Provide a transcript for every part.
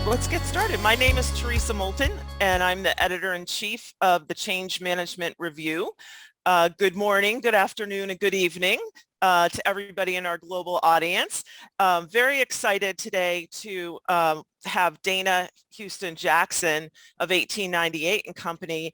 Let's get started. My name is Teresa Moulton, and I'm the editor-in-chief of the Change Management Review. Good morning, good afternoon, and good evening to everybody in our global audience. Very excited today to have Dana Houston Jackson of 1898 and Company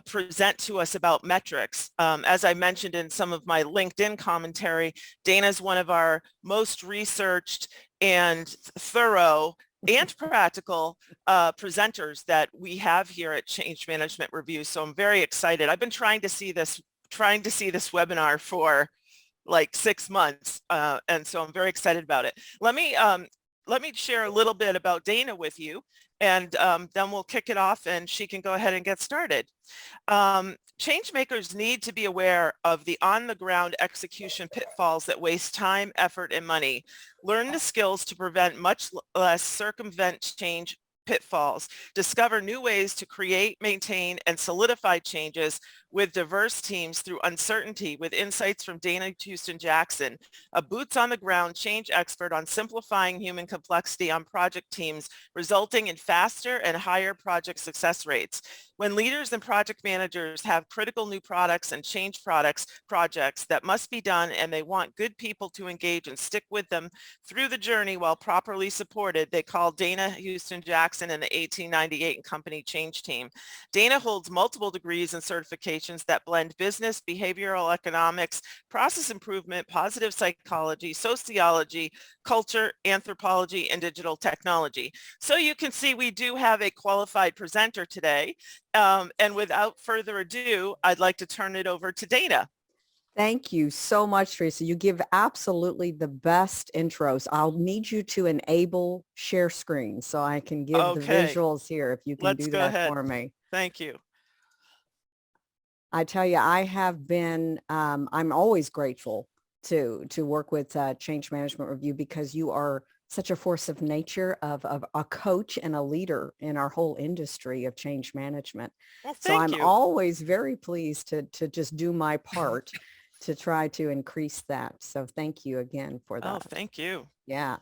present to us about metrics. As I mentioned in some of my LinkedIn commentary, Dana is one of our most researched and thorough and practical presenters that we have here at Change Management Review. So I'm very excited. I've been trying to see this webinar for like 6 months, and so I'm very excited about it. Let me share a little bit about Dana with you, and then we'll kick it off and she can go ahead and get started. Change makers need to be aware of the on-the-ground execution pitfalls that waste time, effort, and money. Learn the skills to prevent, much less circumvent change pitfalls. Discover new ways to create, maintain, and solidify changes with diverse teams through uncertainty with insights from Dana Houston Jackson, a boots-on-the-ground change expert on simplifying human complexity on project teams, resulting in faster and higher project success rates. When leaders and project managers have critical new products and change projects that must be done, and they want good people to engage and stick with them through the journey while properly supported, they call Dana Houston Jackson and the 1898 and Company change team. Dana holds multiple degrees and certifications that blend business, behavioral economics, process improvement, positive psychology, sociology, culture, anthropology, and digital technology. So you can see we do have a qualified presenter today. And without further ado, I'd like to turn it over to Dana. Thank you so much, Teresa. You give absolutely the best intros. I'll need you to enable share screen so I can give the visuals here, if you can do that for me. Thank you. I tell you, I have been, I'm always grateful to work with Change Management Review, because you are such a force of nature, of a coach and a leader in our whole industry of change management. Well, so I'm you. always very pleased to just do my part to try to increase that. So thank you again for that. Oh, thank you. Yeah.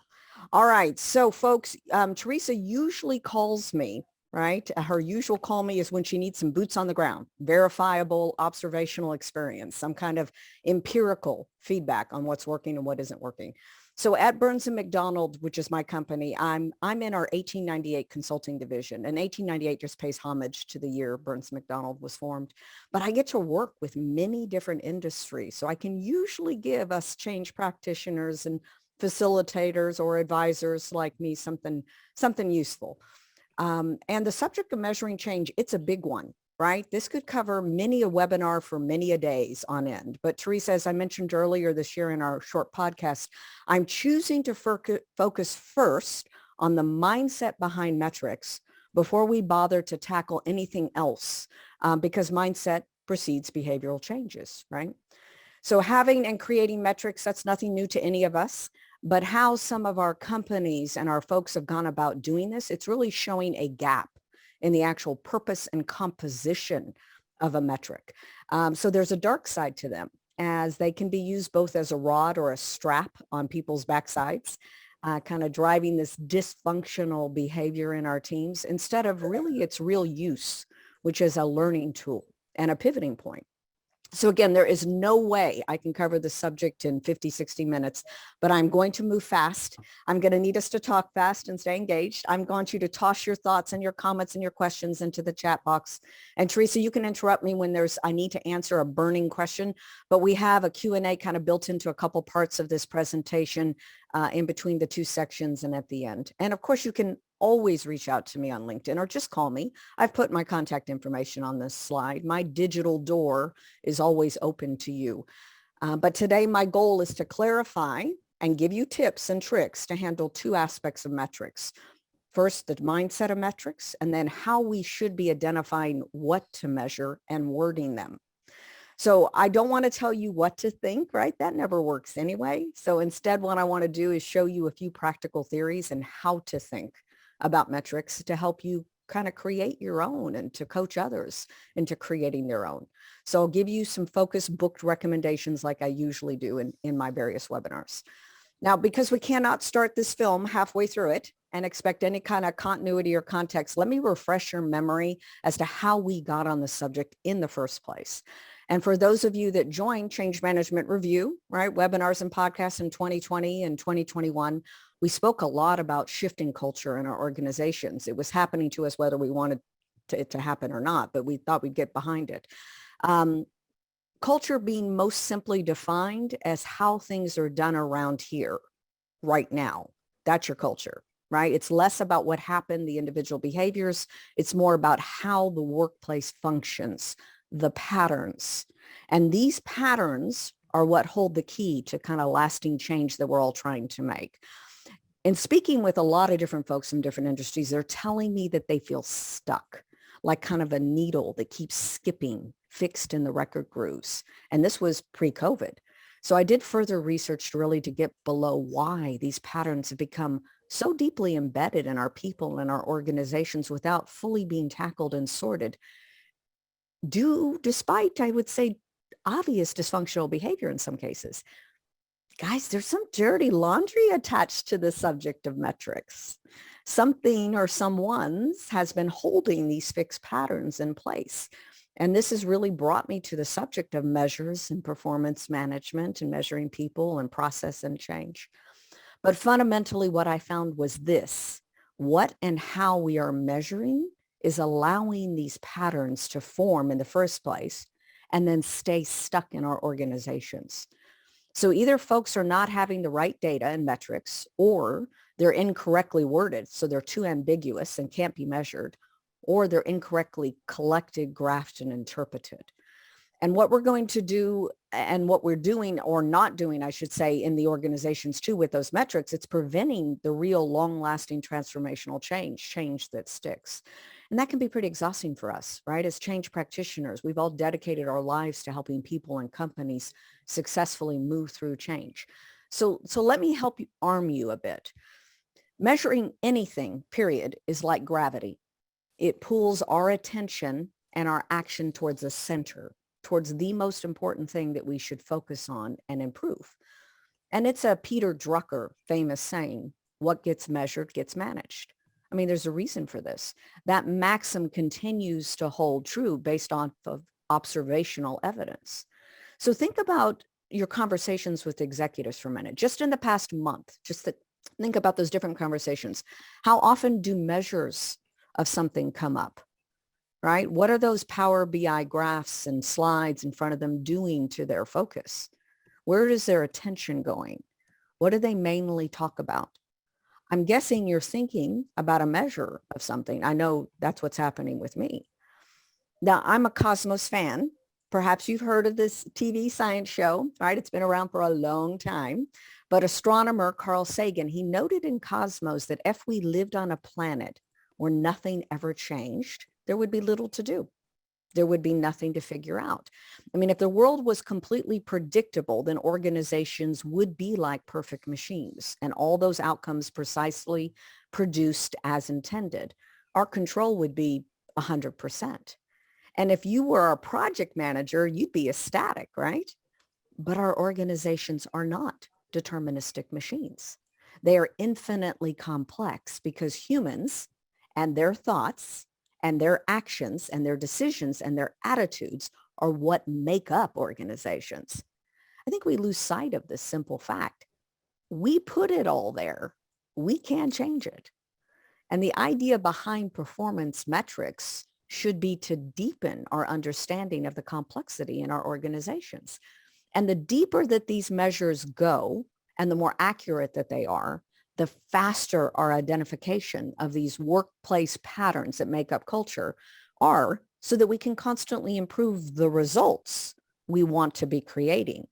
All right. So folks, Teresa usually calls me, right? Her usual call me is when she needs some boots on the ground, verifiable observational experience, some kind of empirical feedback on what's working and what isn't working. So at Burns & McDonnell, which is my company, I'm in our 1898 consulting division, and 1898 just pays homage to the year Burns & McDonnell was formed. But I get to work with many different industries, so I can usually give us change practitioners and facilitators or advisors like me something useful. And the subject of measuring change, it's a big one, right? This could cover many a webinar for many a days on end. But Teresa, as I mentioned earlier this year in our short podcast, I'm choosing to focus first on the mindset behind metrics before we bother to tackle anything else, because mindset precedes behavioral changes, right? So having and creating metrics, that's nothing new to any of us. But how some of our companies and our folks have gone about doing this, it's really showing a gap in the actual purpose and composition of a metric. So there's a dark side to them, as they can be used both as a rod or a strap on people's backsides, kind of driving this dysfunctional behavior in our teams, instead of really its real use, which is a learning tool and a pivoting point. So again, there is no way I can cover the subject in 50, 60 minutes, but I'm going to move fast. I'm going to need us to talk fast and stay engaged. I'm going you to toss your thoughts and your comments and your questions into the chat box. And Teresa, you can interrupt me when I need to answer a burning question, but we have a Q&A kind of built into a couple parts of this presentation in between the two sections and at the end. And of course, you can always reach out to me on LinkedIn or just call me. I've put my contact information on this slide. My digital door is always open to you. But today my goal is to clarify and give you tips and tricks to handle two aspects of metrics. First, the mindset of metrics, and then how we should be identifying what to measure and wording them. So I don't want to tell you what to think, right? That never works anyway. So instead, what I want to do is show you a few practical theories and how to think about metrics to help you kind of create your own and to coach others into creating their own. So I'll give you some focused booked recommendations like I usually do in my various webinars. Now, because we cannot start this film halfway through it, and expect any kind of continuity or context, let me refresh your memory as to how we got on the subject in the first place. And for those of you that joined Change Management Review, right, webinars and podcasts in 2020 and 2021, we spoke a lot about shifting culture in our organizations. It was happening to us whether we wanted it to happen or not, but we thought we'd get behind it. Culture being most simply defined as how things are done around here right now. That's your culture, right? It's less about what happened, the individual behaviors. It's more about how the workplace functions, the patterns. And these patterns are what hold the key to kind of lasting change that we're all trying to make. And speaking with a lot of different folks from different industries, they're telling me that they feel stuck, like kind of a needle that keeps skipping, fixed in the record grooves. And this was pre-COVID. So I did further research really to get below why these patterns have become so deeply embedded in our people and our organizations without fully being tackled and sorted, despite, I would say, obvious dysfunctional behavior in some cases. Guys, there's some dirty laundry attached to the subject of metrics. Something or someone's has been holding these fixed patterns in place. And this has really brought me to the subject of measures and performance management and measuring people and process and change. But fundamentally, what I found was this: what and how we are measuring is allowing these patterns to form in the first place and then stay stuck in our organizations. So either folks are not having the right data and metrics, or they're incorrectly worded, so they're too ambiguous and can't be measured, or they're incorrectly collected, graphed, and interpreted. And what we're going to do, and what we're doing or not doing, I should say, in the organizations too with those metrics, it's preventing the real long-lasting transformational change that sticks. And that can be pretty exhausting for us, right? As change practitioners, we've all dedicated our lives to helping people and companies successfully move through change. So let me help you, arm you a bit. Measuring anything, period, is like gravity. It pulls our attention and our action towards a center, towards the most important thing that we should focus on and improve. And it's a Peter Drucker famous saying, what gets measured gets managed. I mean, there's a reason for this. That maxim continues to hold true based on observational evidence. So think about your conversations with executives for a minute. Just in the past month, think about those different conversations. How often do measures of something come up, right? What are those Power BI graphs and slides in front of them doing to their focus? Where is their attention going? What do they mainly talk about? I'm guessing you're thinking about a measure of something. I know that's what's happening with me. Now, I'm a Cosmos fan. Perhaps you've heard of this TV science show, right? It's been around for a long time. But astronomer Carl Sagan, he noted in Cosmos that if we lived on a planet where nothing ever changed, there would be little to do. There would be nothing to figure out. I mean, if the world was completely predictable, then organizations would be like perfect machines and all those outcomes precisely produced as intended. Our control would be 100%. And if you were a project manager, you'd be ecstatic, right? But our organizations are not deterministic machines. They are infinitely complex because humans and their thoughts and their actions and their decisions and their attitudes are what make up organizations. I think we lose sight of this simple fact. We put it all there. We can't change it. And the idea behind performance metrics should be to deepen our understanding of the complexity in our organizations. And the deeper that these measures go and the more accurate that they are, the faster our identification of these workplace patterns that make up culture are, so that we can constantly improve the results we want to be creating.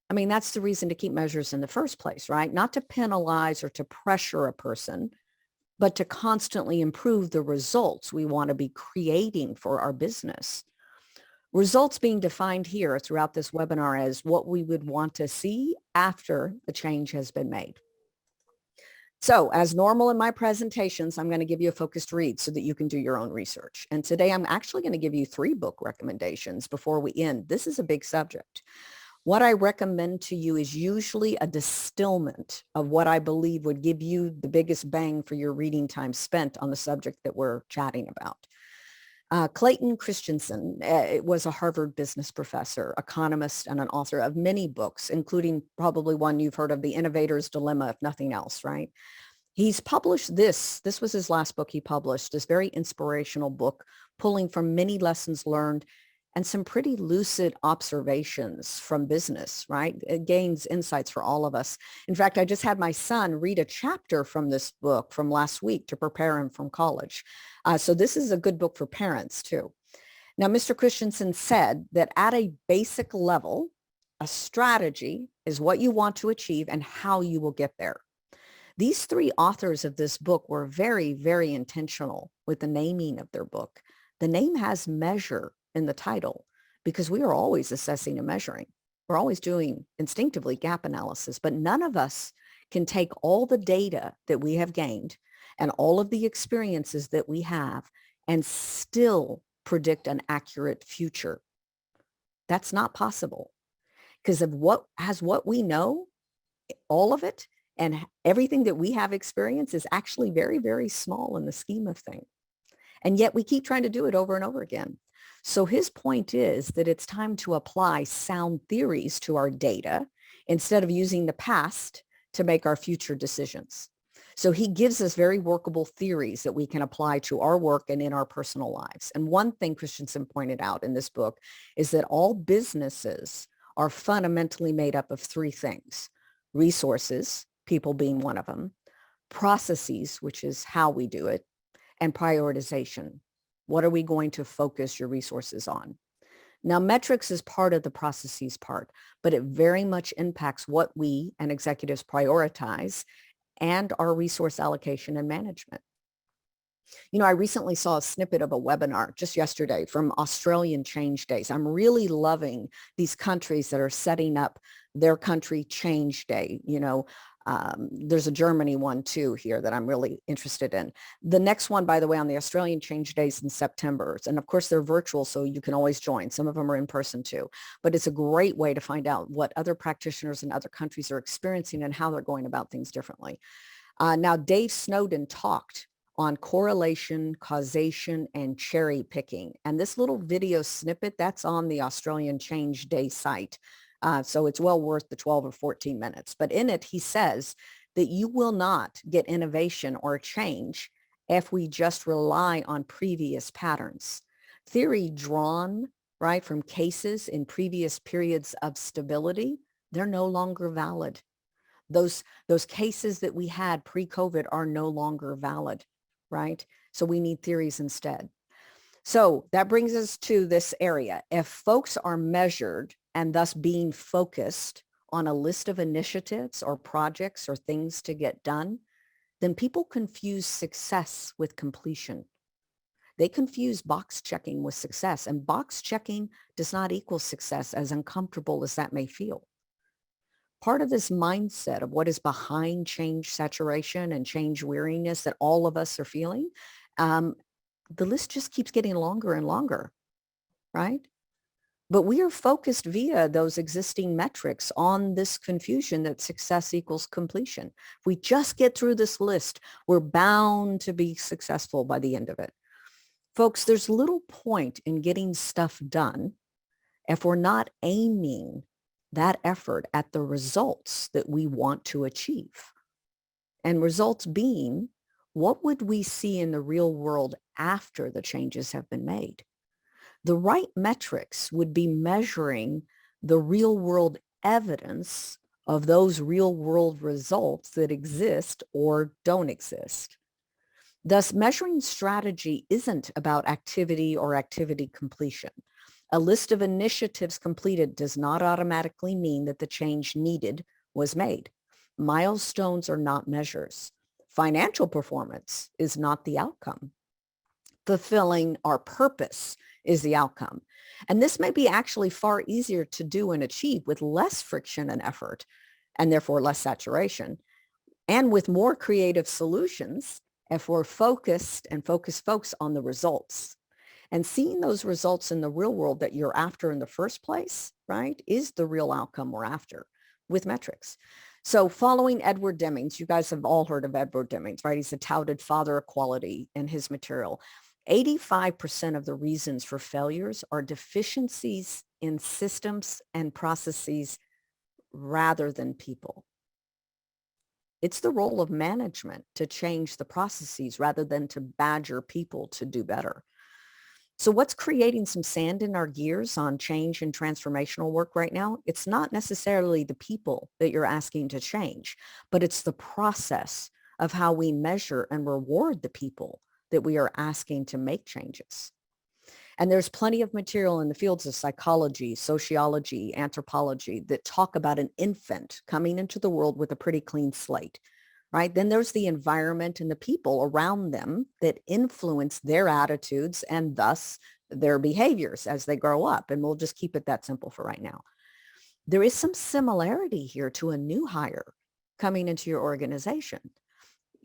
I mean, that's the reason to keep measures in the first place, right? Not to penalize or to pressure a person, but to constantly improve the results we want to be creating for our business. Results being defined here throughout this webinar as what we would want to see after the change has been made. So as normal in my presentations, I'm going to give you a focused read so that you can do your own research. And today I'm actually going to give you 3 book recommendations before we end. This is a big subject. What I recommend to you is usually a distillment of what I believe would give you the biggest bang for your reading time spent on the subject that we're chatting about. Clayton Christensen was a Harvard business professor, economist, and an author of many books, including probably one you've heard of, The Innovator's Dilemma, if nothing else, right? He's published this was his last book he published, this very inspirational book, pulling from many lessons learned and some pretty lucid observations from business, right? It gains insights for all of us. In fact, I just had my son read a chapter from this book from last week to prepare him from college. So this is a good book for parents too. Now, Mr. Christensen said that at a basic level, a strategy is what you want to achieve and how you will get there. These three authors of this book were very, very intentional with the naming of their book. The name has measure in the title because we are always assessing and measuring. We're always doing instinctively gap analysis, but none of us can take all the data that we have gained and all of the experiences that we have and still predict an accurate future. That's not possible because of what we know, all of it, and everything that we have experienced is actually very, very small in the scheme of things. And yet we keep trying to do it over and over again. So his point is that it's time to apply sound theories to our data instead of using the past to make our future decisions. So he gives us very workable theories that we can apply to our work and in our personal lives. And one thing Christensen pointed out in this book is that all businesses are fundamentally made up of three things: resources, people being one of them, processes, which is how we do it, and prioritization. What are we going to focus your resources on? Now, metrics is part of the processes part, but it very much impacts what we and executives prioritize and our resource allocation and management. You know, I recently saw a snippet of a webinar just yesterday from Australian Change Days. I'm really loving these countries that are setting up their country change day. You know, there's a Germany one too here that I'm really interested in. The next one, by the way, on the Australian Change Days in September. And of course, they're virtual, so you can always join. Some of them are in person too. But it's a great way to find out what other practitioners in other countries are experiencing and how they're going about things differently. Now, Dave Snowden talked on correlation, causation, and cherry picking. And this little video snippet, that's on the Australian Change Day site. So it's well worth the 12 or 14 minutes. But in it, he says that you will not get innovation or change if we just rely on previous patterns. Theory drawn, right, from cases in previous periods of stability, they're no longer valid. Those cases that we had pre-COVID are no longer valid, right? So we need theories instead. So that brings us to this area. If folks are measured and thus being focused on a list of initiatives or projects or things to get done, then people confuse success with completion. They confuse box checking with success, and box checking does not equal success, as uncomfortable as that may feel. Part of this mindset of what is behind change saturation and change weariness that all of us are feeling, the list just keeps getting longer and longer, right? But we are focused via those existing metrics on this confusion that success equals completion. If we just get through this list, we're bound to be successful by the end of it. Folks, there's little point in getting stuff done if we're not aiming that effort at the results that we want to achieve. And results being, what would we see in the real world after the changes have been made? The right metrics would be measuring the real world evidence of those real world results that exist or don't exist. Thus, measuring strategy isn't about activity or activity completion. A list of initiatives completed does not automatically mean that the change needed was made. Milestones are not measures. Financial performance is not the outcome. Fulfilling our purpose is the outcome. And this may be actually far easier to do and achieve with less friction and effort, and therefore less saturation, and with more creative solutions if we're focused and focus folks on the results. And seeing those results in the real world that you're after in the first place, right, is the real outcome we're after with metrics. So following Edward Demings, you guys have all heard of Edward Demings, right? He's a touted father of quality in his material. 85% of the reasons for failures are deficiencies in systems and processes rather than people. It's the role of management to change the processes rather than to badger people to do better. So what's creating some sand in our gears on change and transformational work right now? It's not necessarily the people that you're asking to change, but it's the process of how we measure and reward the people that we are asking to make changes. And there's plenty of material in the fields of psychology, sociology, anthropology that talk about an infant coming into the world with a pretty clean slate, right? Then there's the environment and the people around them that influence their attitudes and thus their behaviors as they grow up. And we'll just keep it that simple for right now. There is some similarity here to a new hire coming into your organization.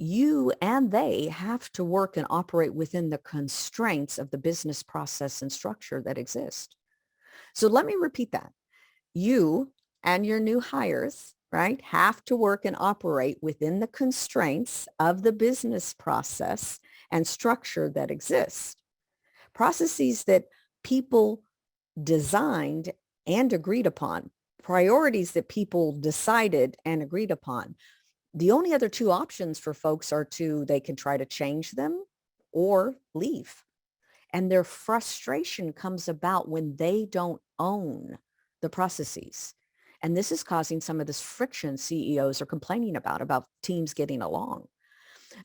You and they have to work and operate within the constraints of the business process and structure that exist. So let me repeat that. You and your new hires, right, have to work and operate within the constraints of the business process and structure that exists. Processes that people designed and agreed upon, priorities that people decided and agreed upon. The only other two options for folks are they can try to change them or leave. And their frustration comes about when they don't own the processes. And this is causing some of this friction CEOs are complaining about teams getting along.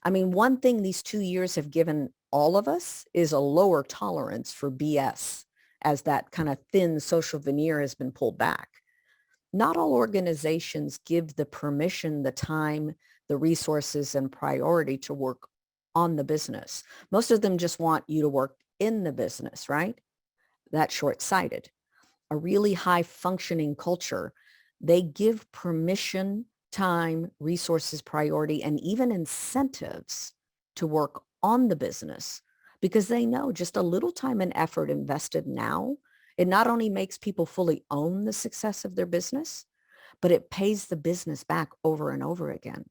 I mean, one thing these 2 years have given all of us is a lower tolerance for BS as that kind of thin social veneer has been pulled back. Not all organizations give the permission, the time, the resources, and priority to work on the business. Most of them just want you to work in the business, right? That's short-sighted. A really high functioning culture, they give permission, time, resources, priority, and even incentives to work on the business because they know just a little time and effort invested now, it not only makes people fully own the success of their business, but it pays the business back over and over again.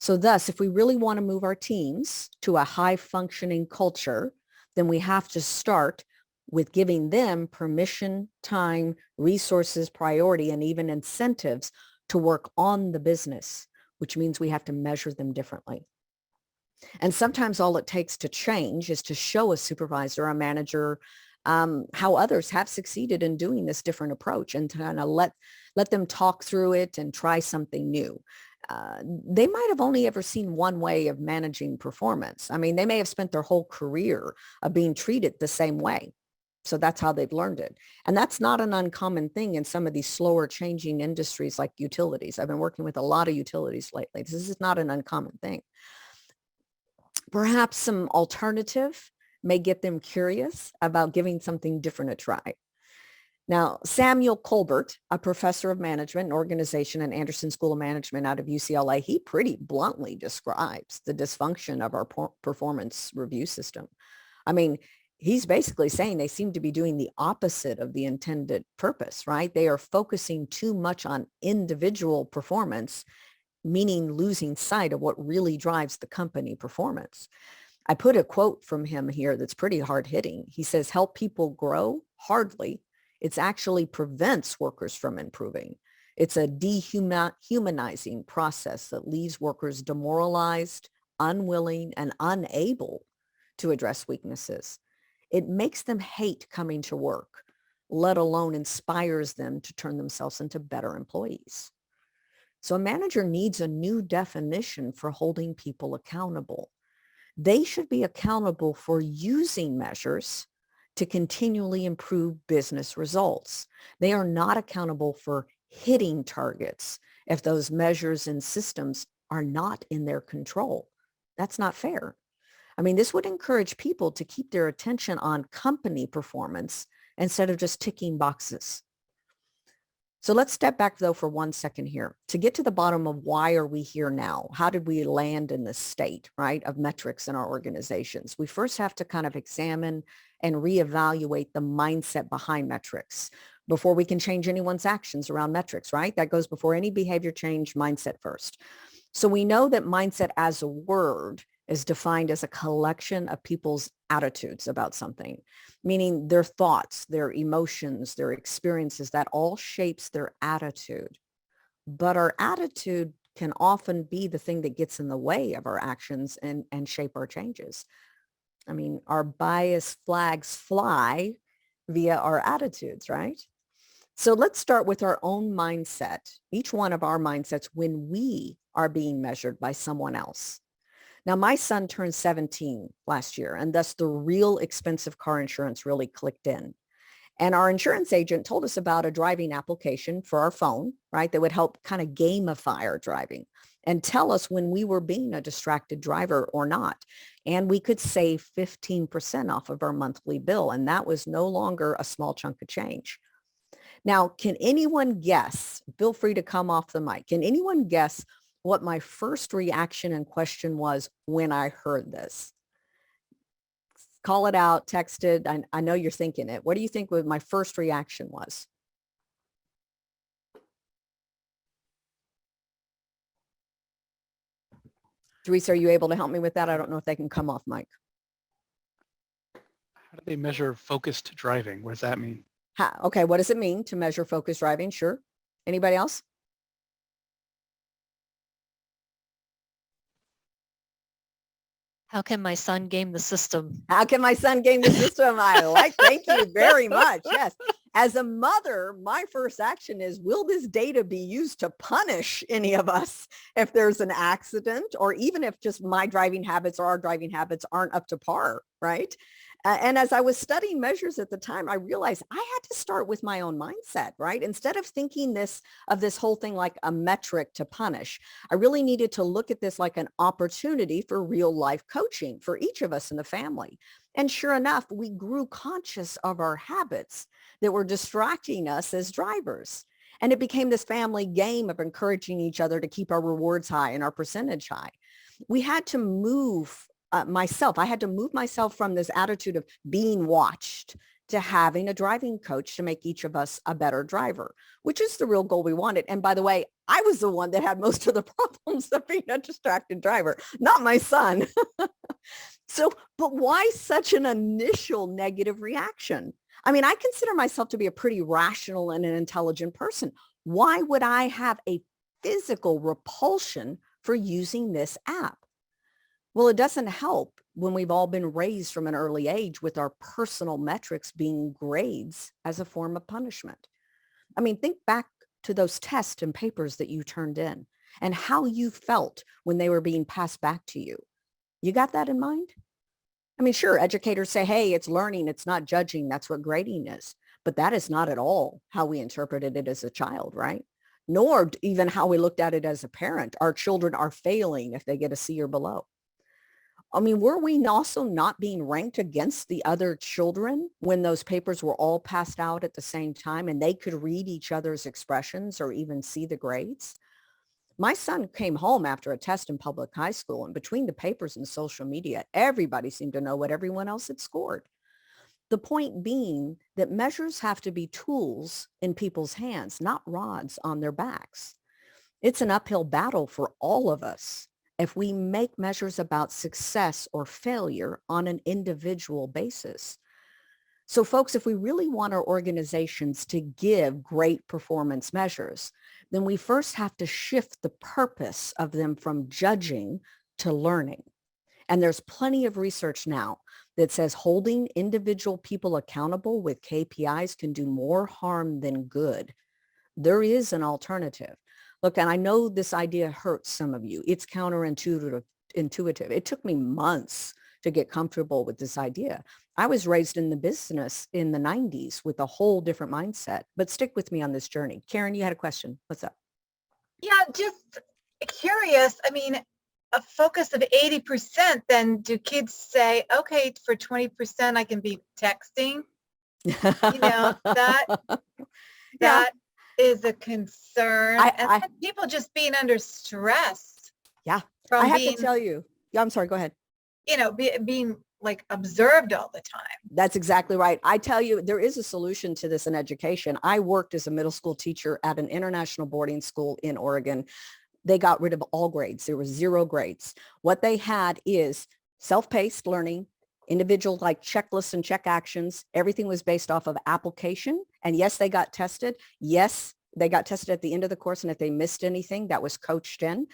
So thus, if we really want to move our teams to a high functioning culture, then we have to start with giving them permission, time, resources, priority, and even incentives to work on the business, which means we have to measure them differently. And sometimes all it takes to change is to show a supervisor, a manager, how others have succeeded in doing this different approach and to kind of let them talk through it and try something new. They might have only ever seen one way of managing performance. I mean, they may have spent their whole career of being treated the same way. So that's how they've learned it. And that's not an uncommon thing in some of these slower changing industries like utilities. I've been working with a lot of utilities lately. This is not an uncommon thing. Perhaps some alternative may get them curious about giving something different a try. Now, Samuel Colbert, a professor of management and organization at Anderson School of Management out of UCLA, he pretty bluntly describes the dysfunction of our performance review system. I mean, he's basically saying they seem to be doing the opposite of the intended purpose, right? They are focusing too much on individual performance, meaning losing sight of what really drives the company performance. I put a quote from him here that's pretty hard hitting. He says, help people grow? Hardly. It actually prevents workers from improving. It's a dehumanizing process that leaves workers demoralized, unwilling, and unable to address weaknesses. It makes them hate coming to work, let alone inspires them to turn themselves into better employees. So a manager needs a new definition for holding people accountable. They should be accountable for using measures to continually improve business results. They are not accountable for hitting targets if those measures and systems are not in their control. That's not fair. I mean, this would encourage people to keep their attention on company performance instead of just ticking boxes. So let's step back though for 1 second here to get to the bottom of why are we here now? How did we land in this state, right, of metrics in our organizations? We first have to kind of examine and reevaluate the mindset behind metrics before we can change anyone's actions around metrics, right? That goes before any behavior change, mindset first. So we know that mindset as a word is defined as a collection of people's attitudes about something, meaning their thoughts, their emotions, their experiences, that all shapes their attitude. But our attitude can often be the thing that gets in the way of our actions and shape our changes. I mean, our bias flags fly via our attitudes, right? So let's start with our own mindset, each one of our mindsets when we are being measured by someone else. Now, my son turned 17 last year, and thus the real expensive car insurance really clicked in. And our insurance agent told us about a driving application for our phone, right, that would help kind of gamify our driving and tell us when we were being a distracted driver or not. And we could save 15% off of our monthly bill. And that was no longer a small chunk of change. Now, can anyone guess, feel free to come off the mic, can anyone guess what my first reaction and question was when I heard this? Call it out, text it. I know you're thinking it. What do you think my first reaction was? Teresa, are you able to help me with that? I don't know if they can come off mic. How do they measure focused driving? What does that mean? Okay, what does it mean to measure focused driving? Sure. Anybody else? How can my son game the system? How can my son game the system? Thank you very much. Yes. As a mother, my first action is, will this data be used to punish any of us if there's an accident, or even if just my driving habits or our driving habits aren't up to par, right? And as I was studying measures at the time, I realized I had to start with my own mindset, right? Instead of thinking this whole thing like a metric to punish, I really needed to look at this like an opportunity for real life coaching for each of us in the family. And sure enough, we grew conscious of our habits that were distracting us as drivers. And it became this family game of encouraging each other to keep our rewards high and our percentage high. We had to move I had to move myself from this attitude of being watched to having a driving coach to make each of us a better driver, which is the real goal we wanted. And by the way, I was the one that had most of the problems of being a distracted driver, not my son. But why such an initial negative reaction? I mean, I consider myself to be a pretty rational and an intelligent person. Why would I have a physical repulsion for using this app? Well, it doesn't help when we've all been raised from an early age with our personal metrics being grades as a form of punishment. I mean, think back to those tests and papers that you turned in and how you felt when they were being passed back to you. You got that in mind? I mean, sure, educators say, hey, it's learning, it's not judging. That's what grading is. But that is not at all how we interpreted it as a child, right? Nor even how we looked at it as a parent. Our children are failing if they get a C or below. I mean, were we also not being ranked against the other children when those papers were all passed out at the same time and they could read each other's expressions or even see the grades? My son came home after a test in public high school, and between the papers and social media, everybody seemed to know what everyone else had scored. The point being that measures have to be tools in people's hands, not rods on their backs. It's an uphill battle for all of us if we make measures about success or failure on an individual basis. So folks, if we really want our organizations to give great performance measures, then we first have to shift the purpose of them from judging to learning. And there's plenty of research now that says holding individual people accountable with KPIs can do more harm than good. There is an alternative. Look, and I know this idea hurts some of you. It's counterintuitive. It took me months to get comfortable with this idea. I was raised in the business in the 90s with a whole different mindset, but stick with me on this journey. Karen, you had a question. What's up? Yeah, just curious. I mean, a focus of 80%, then do kids say, okay, for 20%, I can be texting? You know, that is a concern. And I then people just being under stress. Yeah, From I have being, to tell you. Yeah, I'm sorry. Go ahead. being like observed all the time. That's exactly right. I tell you, there is a solution to this in education. I worked as a middle school teacher at an international boarding school in Oregon. They got rid of all grades. There were 0 grades. What they had is self-paced learning, individual like checklists and check actions. Everything was based off of application. And yes, they got tested. Yes, they got tested at the end of the course. And if they missed anything, that was coached in.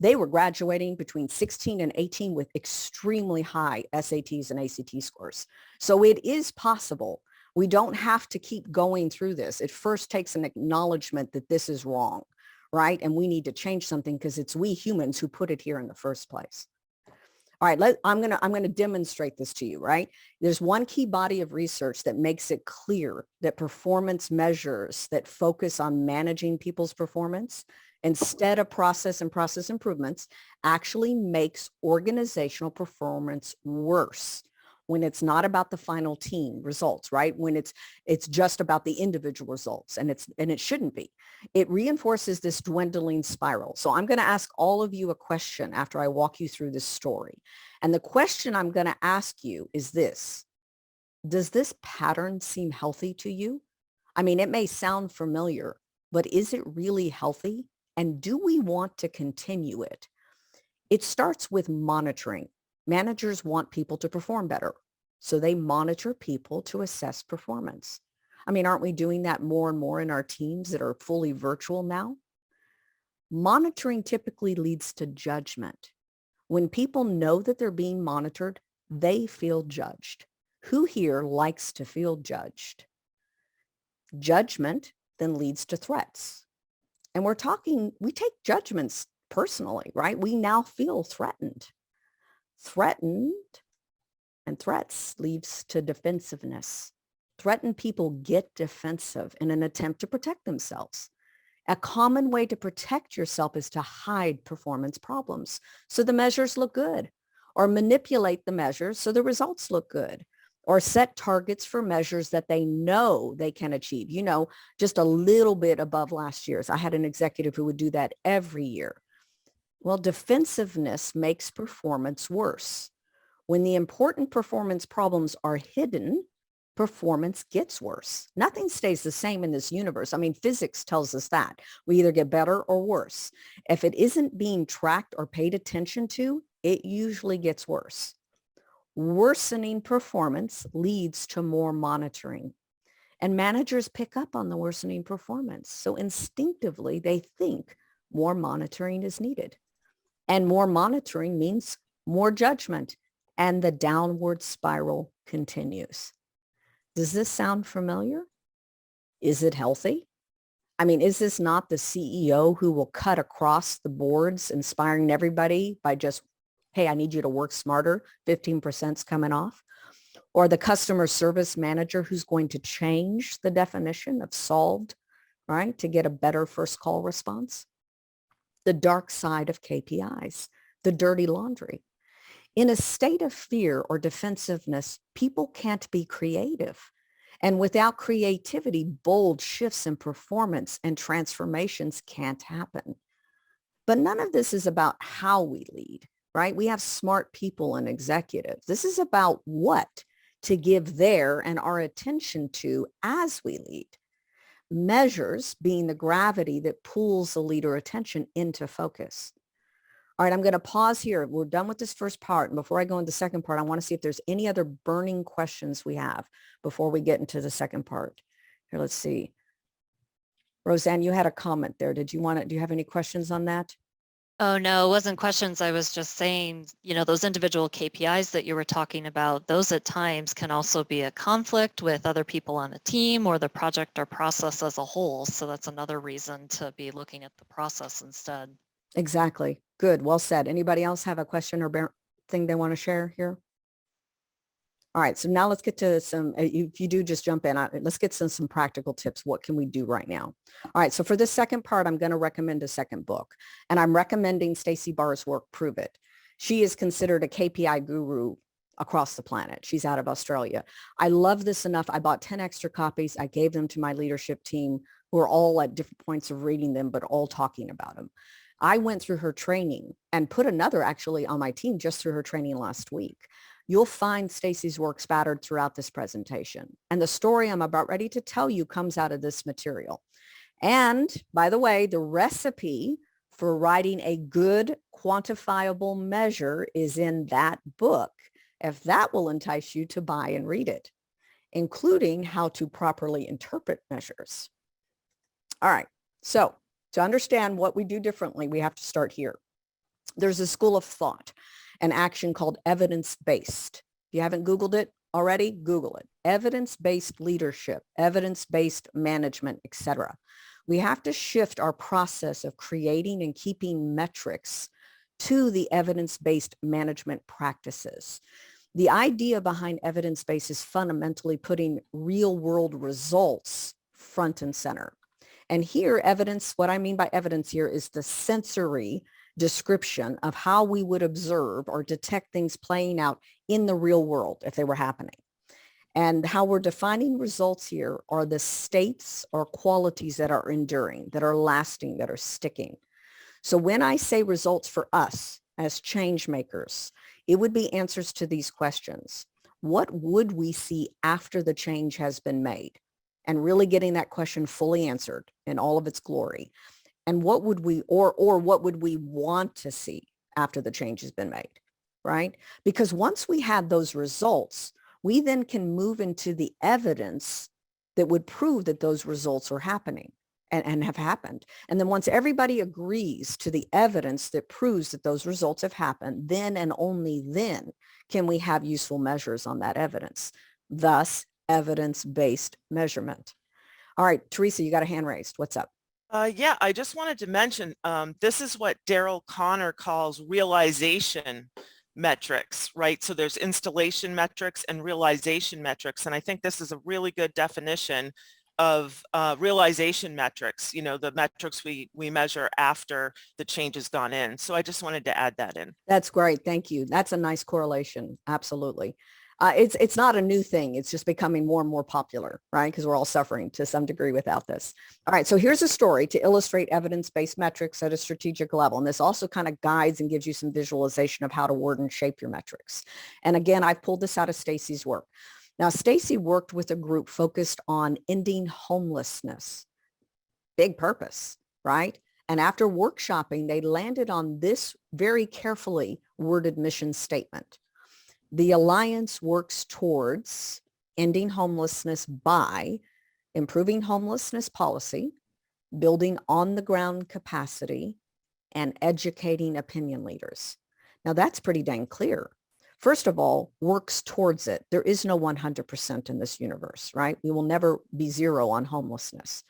They were graduating between 16 and 18 with extremely high SATs and ACT scores. So it is possible. We don't have to keep going through this. It first takes an acknowledgement that this is wrong, right? And we need to change something because it's we humans who put it here in the first place. All right, I'm gonna demonstrate this to you, right? There's one key body of research that makes it clear that performance measures that focus on managing people's performance instead of process and process improvements actually makes organizational performance worse when it's not about the final team results, right? When it's just about the individual results, and it shouldn't be. It reinforces this dwindling spiral. So I'm going to ask all of you a question after I walk you through this story. And the question I'm going to ask you is this: does this pattern seem healthy to you? I mean, it may sound familiar, but is it really healthy? And do we want to continue it? It starts with monitoring. Managers want people to perform better, so they monitor people to assess performance. I mean, aren't we doing that more and more in our teams that are fully virtual now? Monitoring typically leads to judgment. When people know that they're being monitored, they feel judged. Who here likes to feel judged? Judgment then leads to threats. And we take judgments personally, right? We now feel threatened. Threatened and threats leads to defensiveness. Threatened people get defensive in an attempt to protect themselves. A common way to protect yourself is to hide performance problems so the measures look good, or manipulate the measures so the results look good, or set targets for measures that they know they can achieve, just a little bit above last year's. I had an executive who would do that every year. Well, defensiveness makes performance worse. When the important performance problems are hidden, performance gets worse. Nothing stays the same in this universe. I mean, physics tells us that. We either get better or worse. If it isn't being tracked or paid attention to, it usually gets worse. Worsening performance leads to more monitoring. And managers pick up on the worsening performance. So instinctively, they think more monitoring is needed. And more monitoring means more judgment. And the downward spiral continues. Does this sound familiar? Is it healthy? I mean, is this not the CEO who will cut across the boards, inspiring everybody by just, hey, I need you to work smarter, 15%'s coming off? Or the customer service manager who's going to change the definition of solved, right, to get a better first call response? The dark side of KPIs, the dirty laundry. In a state of fear or defensiveness, people can't be creative. And without creativity, bold shifts in performance and transformations can't happen. But none of this is about how we lead, right? We have smart people and executives. This is about what to give their and our attention to as we lead. Measures being the gravity that pulls the leader attention into focus. All right, I'm going to pause here. We're done with this first part. And before I go into the second part, I want to see if there's any other burning questions we have before we get into the second part. Here, let's see. Roseanne, you had a comment there. Do you have any questions on that? Oh, no, it wasn't questions. I was just saying, those individual KPIs that you were talking about, those at times can also be a conflict with other people on a team or the project or process as a whole. So that's another reason to be looking at the process instead. Exactly. Good. Well said. Anybody else have a question or thing they want to share here? All right. So now let's get to some, if you do just jump in, let's get some practical tips. What can we do right now? All right. So for this second part, I'm going to recommend a second book, and I'm recommending Stacey Barr's work, Prove It. She is considered a KPI guru across the planet. She's out of Australia. I love this enough. I bought 10 extra copies. I gave them to my leadership team who are all at different points of reading them, but all talking about them. I went through her training and put another actually on my team just through her training last week. You'll find Stacy's work spattered throughout this presentation. And the story I'm about ready to tell you comes out of this material. And by the way, the recipe for writing a good quantifiable measure is in that book, if that will entice you to buy and read it, including how to properly interpret measures. All right, so to understand what we do differently, we have to start here. There's a school of thought and action called evidence-based. If you haven't Googled it already, Google it. Evidence-based leadership, evidence-based management, etc. We have to shift our process of creating and keeping metrics to the evidence-based management practices. The idea behind evidence-based is fundamentally putting real-world results front and center. And here, evidence, what I mean by evidence here is the sensory description of how we would observe or detect things playing out in the real world if they were happening. And how we're defining results here are the states or qualities that are enduring, that are lasting, that are sticking. So when I say results for us as change makers, it would be answers to these questions. What would we see after the change has been made? And really getting that question fully answered in all of its glory. And what would we, or what would we want to see after the change has been made, right? Because once we have those results, we then can move into the evidence that would prove that those results are happening and have happened. And then once everybody agrees to the evidence that proves that those results have happened, then and only then can we have useful measures on that evidence. Thus, evidence-based measurement. All right, Teresa, you got a hand raised. What's up? Yeah, I just wanted to mention, this is what Daryl Connor calls realization metrics, right? So there's installation metrics and realization metrics. And I think this is a really good definition of realization metrics, you know, the metrics we measure after the change has gone in. So I just wanted to add that in. That's great. Thank you. That's a nice correlation. Absolutely. It's not a new thing. It's just becoming more and more popular, right? Because we're all suffering to some degree without this. All right. So here's a story to illustrate evidence-based metrics at a strategic level. And this also kind of guides and gives you some visualization of how to word and shape your metrics. And again, I've pulled this out of Stacy's work. Now, Stacy worked with a group focused on ending homelessness. Big purpose, right? And after workshopping, they landed on this very carefully worded mission statement. The Alliance works towards ending homelessness by improving homelessness policy, building on-the-ground capacity, and educating opinion leaders. Now, that's pretty dang clear. First of all, works towards it. There is no 100% in this universe, right? We will never be zero on homelessness.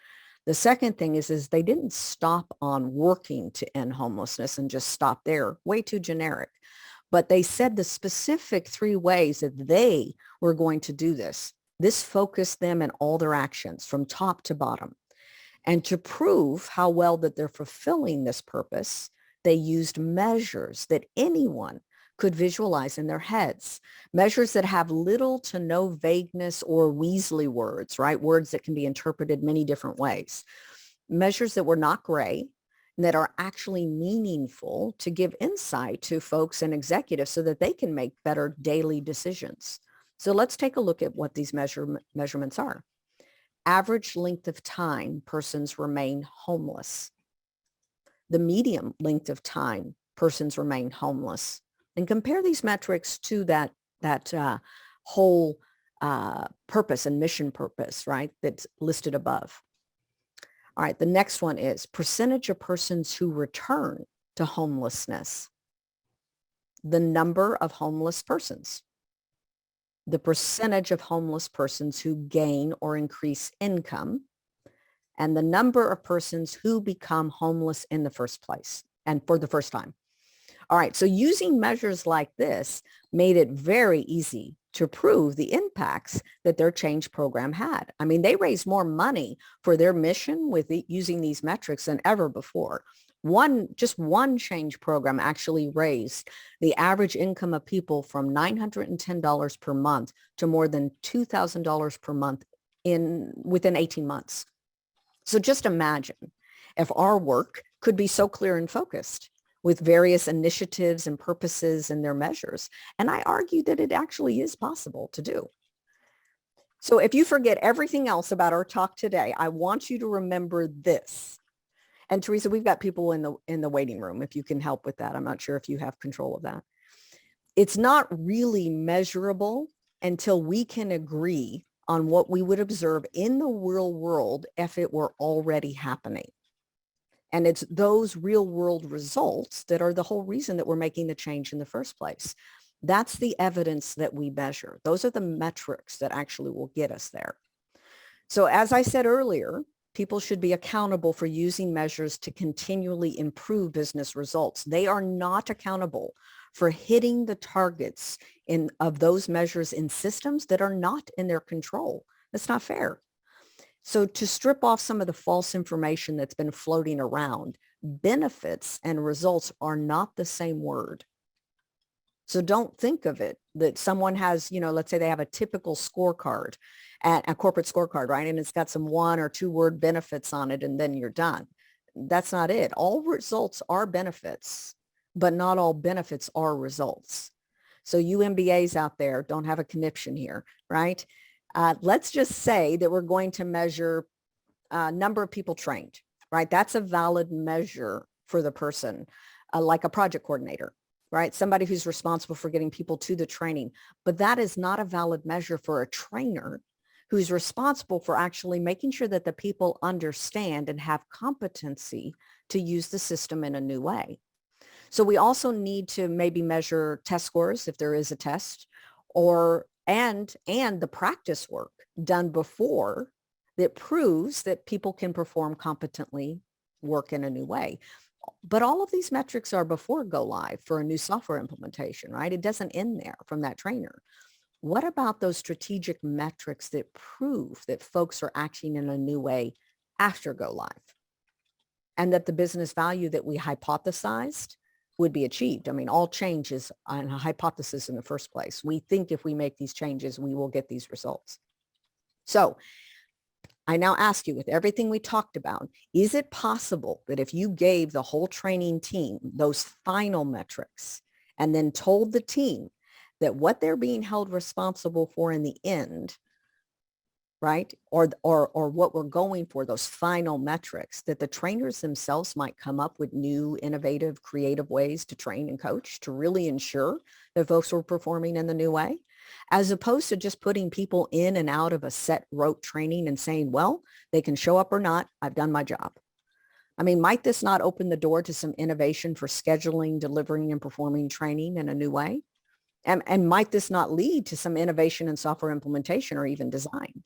The second thing is they didn't stop on working to end homelessness and just stop there. Way too generic. But they said the specific 3 ways that they were going to do this. This focused them in all their actions from top to bottom. And to prove how well that they're fulfilling this purpose, they used measures that anyone could visualize in their heads. Measures that have little to no vagueness or Weasley words, right? Words that can be interpreted many different ways. Measures that were not gray, that are actually meaningful to give insight to folks and executives so that they can make better daily decisions. So let's take a look at what these measurements are. Average length of time persons remain homeless. The medium length of time persons remain homeless. And compare these metrics to that whole purpose and mission purpose, right, that's listed above. All right, the next one is percentage of persons who return to homelessness. The number of homeless persons. The percentage of homeless persons who gain or increase income. And the number of persons who become homeless in the first place and for the first time. All right, so using measures like this made it very easy to prove the impacts that their change program had. I mean, they raised more money for their mission with using these metrics than ever before. Just one change program actually raised the average income of people from $910 per month to more than $2,000 per month within 18 months. So just imagine if our work could be so clear and focused with various initiatives and purposes and their measures. And I argue that it actually is possible to do. So if you forget everything else about our talk today, I want you to remember this. And Teresa, we've got people in the waiting room if you can help with that. I'm not sure if you have control of that. It's not really measurable until we can agree on what we would observe in the real world if it were already happening. And it's those real world results that are the whole reason that we're making the change in the first place. That's the evidence that we measure. Those are the metrics that actually will get us there. So as I said earlier, people should be accountable for using measures to continually improve business results. They are not accountable for hitting the targets of those measures in systems that are not in their control. That's not fair. So to strip off some of the false information that's been floating around, benefits and results are not the same word. So don't think of it that someone has, let's say they have a typical scorecard, a corporate scorecard, right? And it's got some 1 or 2 word benefits on it, and then you're done. That's not it. All results are benefits, but not all benefits are results. So you MBAs out there don't have a conniption here, right? Let's just say that we're going to measure number of people trained, right? That's a valid measure for the person, like a project coordinator, right? Somebody who's responsible for getting people to the training. But that is not a valid measure for a trainer who's responsible for actually making sure that the people understand and have competency to use the system in a new way. So we also need to maybe measure test scores if there is a test, and the practice work done before that proves that people can perform competently, work in a new way. But all of these metrics are before go live for a new software implementation, right? It doesn't end there from that trainer. What about those strategic metrics that prove that folks are acting in a new way after go live? And that the business value that we hypothesized would be achieved. I mean, all change is on a hypothesis in the first place. We think if we make these changes, we will get these results. So I now ask you, with everything we talked about, is it possible that if you gave the whole training team those final metrics and then told the team that what they're being held responsible for in the end, right, or what we're going for, those final metrics, that the trainers themselves might come up with new, innovative, creative ways to train and coach to really ensure that folks were performing in the new way, as opposed to just putting people in and out of a set rote training and saying, well, they can show up or not, I've done my job. I mean, might this not open the door to some innovation for scheduling, delivering, and performing training in a new way? And might this not lead to some innovation in software implementation or even design?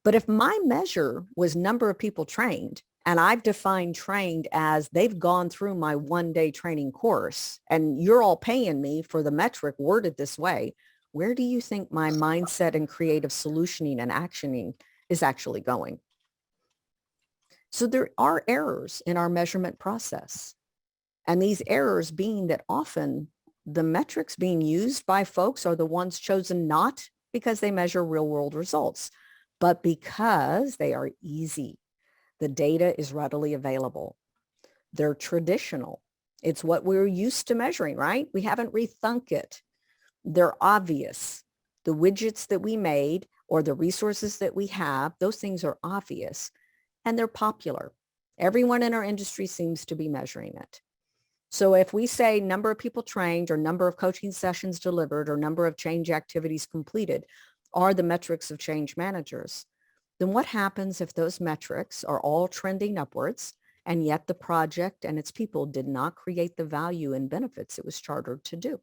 But if my measure was number of people trained, and I've defined trained as they've gone through my 1-day training course, and you're all paying me for the metric worded this way, where do you think my mindset and creative solutioning and actioning is actually going? So there are errors in our measurement process. And these errors being that often the metrics being used by folks are the ones chosen not because they measure real world results, but because they are easy. The data is readily available. They're traditional. It's what we're used to measuring, right? We haven't rethunk it. They're obvious. The widgets that we made or the resources that we have, those things are obvious and they're popular. Everyone in our industry seems to be measuring it. So if we say number of people trained or number of coaching sessions delivered or number of change activities completed are the metrics of change managers, then what happens if those metrics are all trending upwards and yet the project and its people did not create the value and benefits it was chartered to do?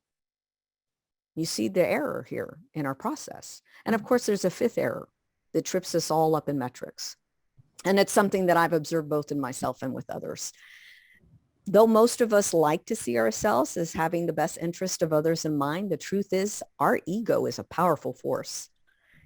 You see the error here in our process. And of course, there's a fifth error that trips us all up in metrics. And it's something that I've observed both in myself and with others. Though most of us like to see ourselves as having the best interest of others in mind, the truth is our ego is a powerful force.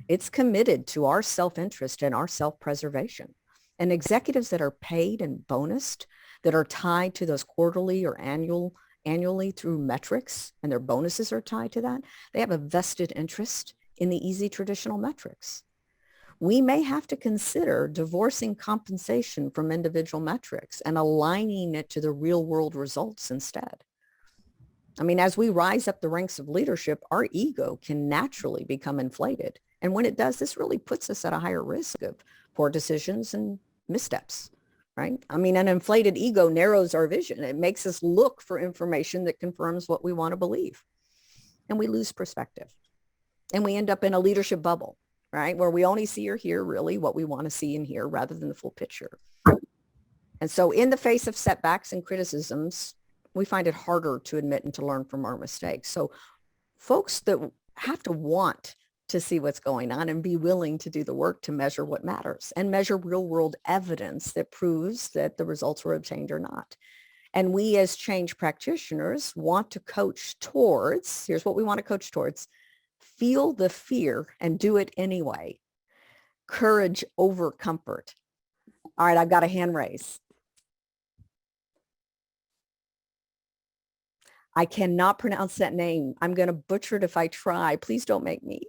It's committed to our self-interest and our self-preservation. And executives that are paid and bonused that are tied to those quarterly or annually through metrics, and their bonuses are tied to that, they have a vested interest in the easy traditional metrics. We may have to consider divorcing compensation from individual metrics and aligning it to the real world results instead. I mean, as we rise up the ranks of leadership, our ego can naturally become inflated. And when it does, this really puts us at a higher risk of poor decisions and missteps, right? I mean, an inflated ego narrows our vision. It makes us look for information that confirms what we want to believe. And we lose perspective. And we end up in a leadership bubble, right? Where we only see or hear really what we want to see and hear rather than the full picture. And so in the face of setbacks and criticisms, we find it harder to admit and to learn from our mistakes. So folks that have to want to see what's going on and be willing to do the work to measure what matters and measure real world evidence that proves that the results were obtained or not. And we as change practitioners want to coach towards, here's what we want to coach towards: feel the fear and do it anyway. Courage over comfort. All right, I've got a hand raise. I cannot pronounce that name. I'm going to butcher it if I try. Please don't make me.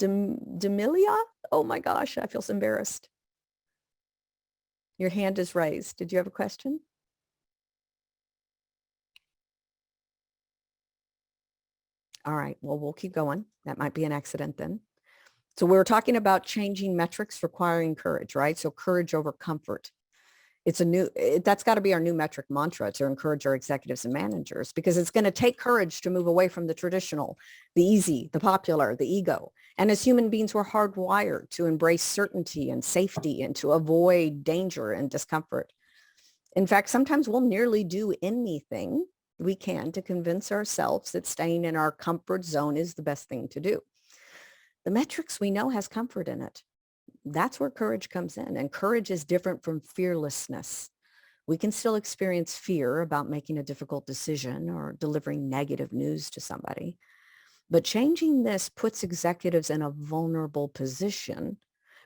Demilia? Oh my gosh, I feel so embarrassed. Your hand is raised. Did you have a question? All right, well, we'll keep going. That might be an accident then. So we were talking about changing metrics requiring courage, right? So courage over comfort. That's got to be our new metric mantra to encourage our executives and managers, because it's going to take courage to move away from the traditional, the easy, the popular, the ego. And as human beings, we're hardwired to embrace certainty and safety and to avoid danger and discomfort. In fact, sometimes we'll nearly do anything we can to convince ourselves that staying in our comfort zone is the best thing to do. The metrics we know has comfort in it. That's where courage comes in. And courage is different from fearlessness. We can still experience fear about making a difficult decision or delivering negative news to somebody. But changing this puts executives in a vulnerable position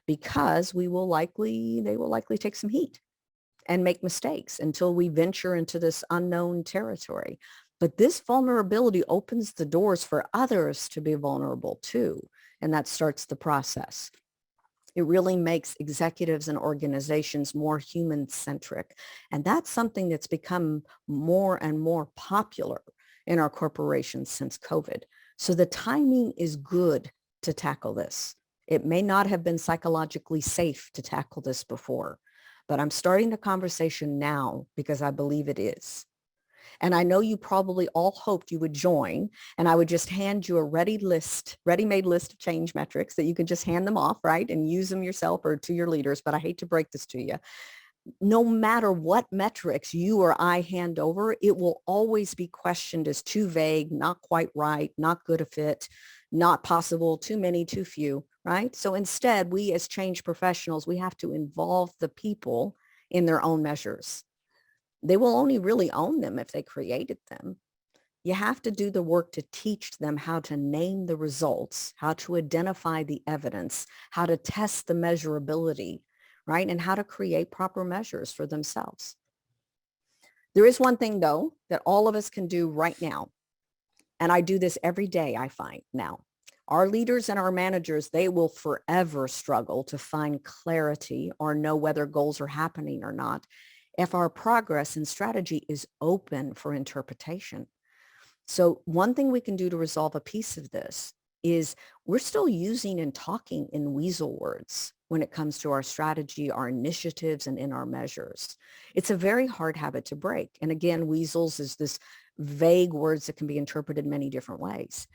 because they will likely take some heat and make mistakes until we venture into this unknown territory. But this vulnerability opens the doors for others to be vulnerable too. And that starts the process. It really makes executives and organizations more human-centric. And that's something that's become more and more popular in our corporations since COVID. So the timing is good to tackle this. It may not have been psychologically safe to tackle this before, but I'm starting the conversation now because I believe it is. And I know you probably all hoped you would join, and I would just hand you a ready-made list of change metrics that you could just hand them off, right? And use them yourself or to your leaders. But I hate to break this to you. No matter what metrics you or I hand over, it will always be questioned as too vague, not quite right, not good a fit, not possible, too many, too few, right? So instead, we as change professionals, we have to involve the people in their own measures. They will only really own them if they created them. You have to do the work to teach them how to name the results, how to identify the evidence, how to test the measurability, right? And how to create proper measures for themselves. There is one thing, though, that all of us can do right now. And I do this every day, I find now. Our leaders and our managers, they will forever struggle to find clarity or know whether goals are happening or not if our progress and strategy is open for interpretation. So one thing we can do to resolve a piece of this is we're still using and talking in weasel words when it comes to our strategy, our initiatives, and in our measures. It's a very hard habit to break. And again, weasels is this vague words that can be interpreted many different ways.